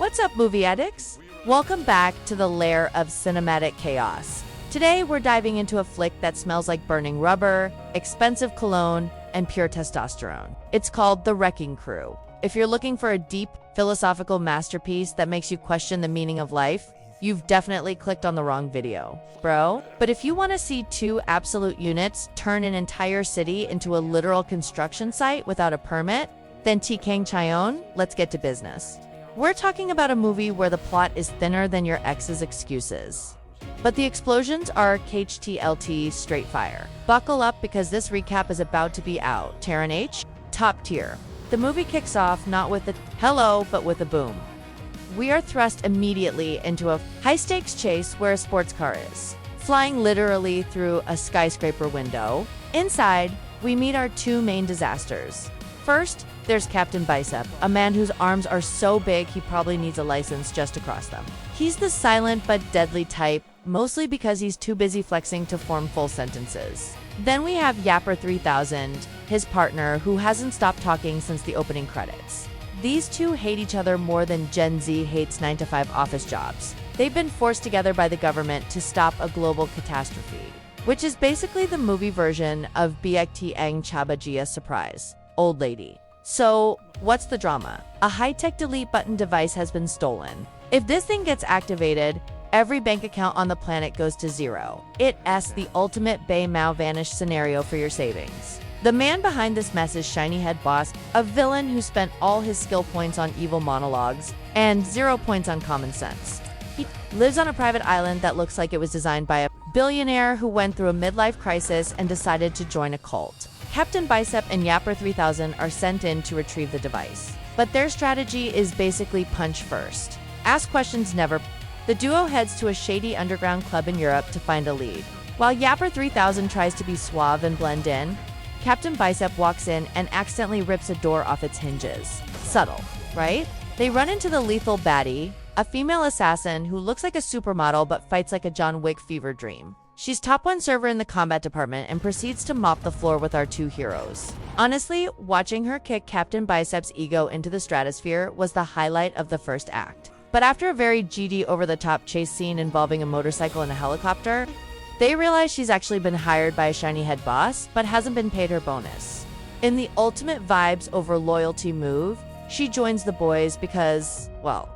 What's up, movie addicts? Welcome back to the lair of cinematic chaos. Today, we're diving into a flick that smells like burning rubber, expensive cologne, and pure testosterone. It's called The Wrecking Crew. If you're looking for a deep, philosophical masterpiece that makes you question the meaning of life, you've definitely clicked on the wrong video, bro. But if you want to see two absolute units turn an entire city into a literal construction site without a permit, then Tikang Chayon, let's get to business. We're talking about a movie where the plot is thinner than your ex's excuses. But the explosions are KHTLT straight fire. Buckle up because this recap is about to be out. Taran H, top tier. The movie kicks off not with a hello, but with a boom. We are thrust immediately into a high-stakes chase where a sports car is, flying literally through a skyscraper window. Inside, we meet our two main disasters. First, there's Captain Bicep, a man whose arms are so big he probably needs a license just to cross them. He's the silent but deadly type, mostly because he's too busy flexing to form full sentences. Then we have Yapper 3000, his partner, who hasn't stopped talking since the opening credits. These two hate each other more than Gen Z hates 9-to-5 office jobs. They've been forced together by the government to stop a global catastrophe, which is basically the movie version of Biak Ang Chabajia Surprise, Old Lady. So, what's the drama? A high-tech delete button device has been stolen. If this thing gets activated, every bank account on the planet goes to zero. It's the ultimate Bay Mao vanish scenario for your savings. The man behind this mess is Shiny Head Boss, a villain who spent all his skill points on evil monologues and 0 points on common sense. He lives on a private island that looks like it was designed by a billionaire who went through a midlife crisis and decided to join a cult. Captain Bicep and Yapper 3000 are sent in to retrieve the device. But their strategy is basically punch first. Ask questions never. The duo heads to a shady underground club in Europe to find a lead. While Yapper 3000 tries to be suave and blend in, Captain Bicep walks in and accidentally rips a door off its hinges. Subtle, right? They run into the lethal baddie, a female assassin who looks like a supermodel but fights like a John Wick fever dream. She's top 1 server in the combat department and proceeds to mop the floor with our two heroes. Honestly, watching her kick Captain Bicep's ego into the stratosphere was the highlight of the first act. But after a very GD over-the-top chase scene involving a motorcycle and a helicopter, they realize she's actually been hired by a shiny head boss, but hasn't been paid her bonus. In the ultimate vibes over loyalty move, she joins the boys because, well,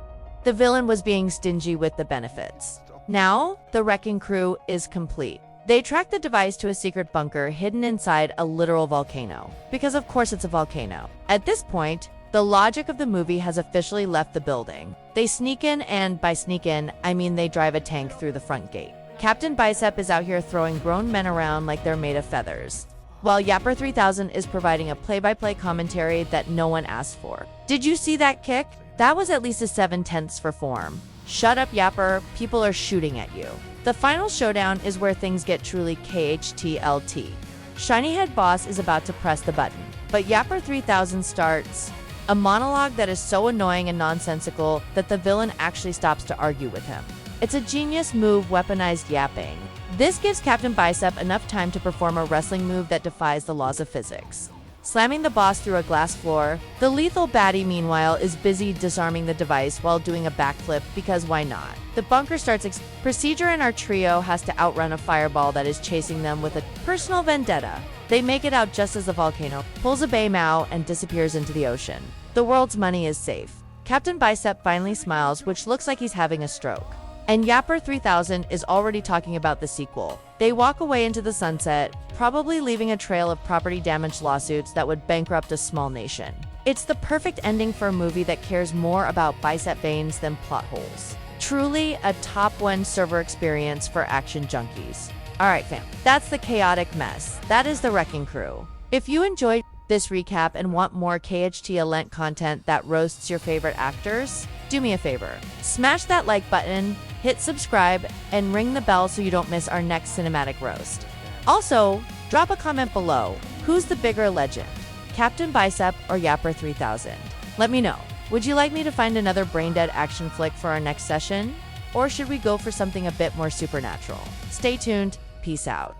the villain was being stingy with the benefits. Now, the Wrecking Crew is complete. They track the device to a secret bunker hidden inside a literal volcano. Because of course it's a volcano. At this point, the logic of the movie has officially left the building. They sneak in, and by sneak in, I mean they drive a tank through the front gate. Captain Bicep is out here throwing grown men around like they're made of feathers, while Yapper 3000 is providing a play-by-play commentary that no one asked for. Did you see that kick? That was at least a 7/10 for form. Shut up, Yapper, people are shooting at you. The final showdown is where things get truly KHTLT. Shiny Head Boss is about to press the button, but Yapper 3000 starts a monologue that is so annoying and nonsensical that the villain actually stops to argue with him. It's a genius move, weaponized yapping. This gives Captain Bicep enough time to perform a wrestling move that defies the laws of physics, slamming the boss through a glass floor. The lethal baddie, meanwhile, is busy disarming the device while doing a backflip because why not? The bunker starts procedure and our trio has to outrun a fireball that is chasing them with a personal vendetta. They make it out just as the volcano pulls a Bay Mao and disappears into the ocean. The world's money is safe. Captain Bicep finally smiles, which looks like he's having a stroke. And Yapper 3000 is already talking about the sequel. They walk away into the sunset, probably leaving a trail of property damage lawsuits that would bankrupt a small nation. It's the perfect ending for a movie that cares more about bicep veins than plot holes. Truly a top 1 server experience for action junkies. Alright fam, that's the chaotic mess. That is the Wrecking Crew. If you enjoyed this recap and want more KHT-alent content that roasts your favorite actors, do me a favor. Smash that like button, hit subscribe, and ring the bell so you don't miss our next cinematic roast. Also, drop a comment below. Who's the bigger legend, Captain Bicep or Yapper 3000? Let me know. Would you like me to find another brain-dead action flick for our next session? Or should we go for something a bit more supernatural? Stay tuned. Peace out.